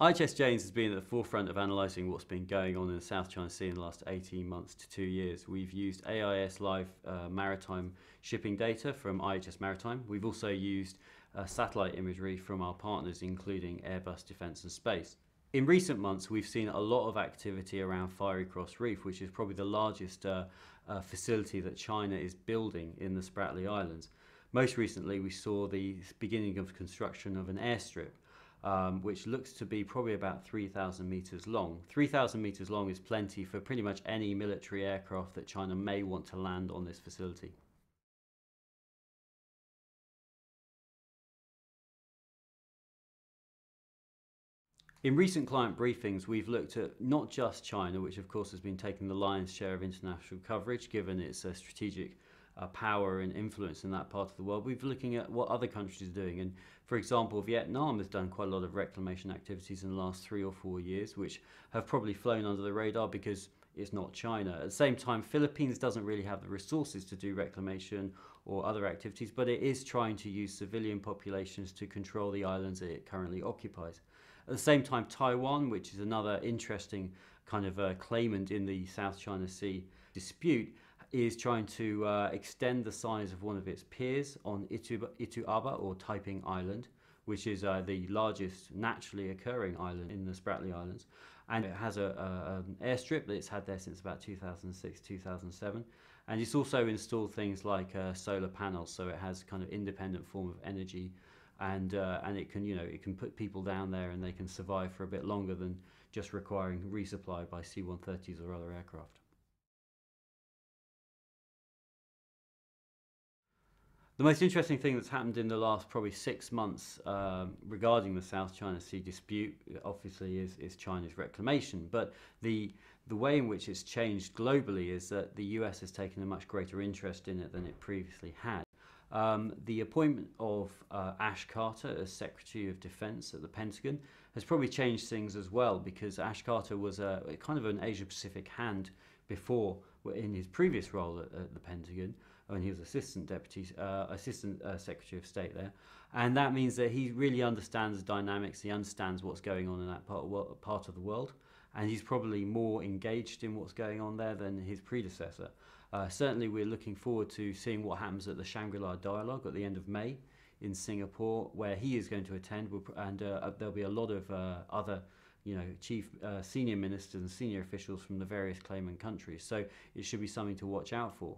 IHS Janes has been at the forefront of analysing what's been going on in the South China Sea in the last 18 months to 2 years. We've used AIS Live maritime shipping data from IHS Maritime. We've also used satellite imagery from our partners, including Airbus Defence and Space. In recent months, we've seen a lot of activity around Fiery Cross Reef, which is probably the largest facility that China is building in the Spratly Islands. Most recently, we saw the beginning of construction of an airstrip, which looks to be probably about 3,000 meters long. 3,000 meters long is plenty for pretty much any military aircraft that China may want to land on this facility. In recent client briefings, we've looked at not just China, which of course has been taking the lion's share of international coverage given its strategic power and influence in that part of the world. We've been looking at what other countries are doing, and for example, Vietnam has done quite a lot of reclamation activities in the last 3 or 4 years, which have probably flown under the radar because it's not China. At the same time, Philippines doesn't really have the resources to do reclamation or other activities, but it is trying to use civilian populations to control the islands that it currently occupies. At the same time, Taiwan, which is another interesting kind of claimant in the South China Sea dispute, is trying to extend the size of one of its piers on Itu Aba, or Taiping Island, which is the largest naturally occurring island in the Spratly Islands. And it has an airstrip that it's had there since about 2006, 2007. And it's also installed things like solar panels, so it has kind of independent form of energy, and it can, it can put people down there and they can survive for a bit longer than just requiring resupply by C-130s or other aircraft. The most interesting thing that's happened in the last probably 6 months regarding the South China Sea dispute, obviously, is China's reclamation. But the way in which it's changed globally is that the US has taken a much greater interest in it than it previously had. The appointment of Ash Carter as Secretary of Defense at the Pentagon has probably changed things as well, because Ash Carter was a kind of an Asia-Pacific hand before, in his previous role at the Pentagon, when he was Assistant Secretary of State there. And that means that he really understands the dynamics, he understands what's going on in that part of the world, and he's probably more engaged in what's going on there than his predecessor. Certainly we're looking forward to seeing what happens at the Shangri-La Dialogue at the end of May in Singapore, where he is going to attend, and there'll be a lot of other senior ministers and senior officials from the various claimant countries. So it should be something to watch out for.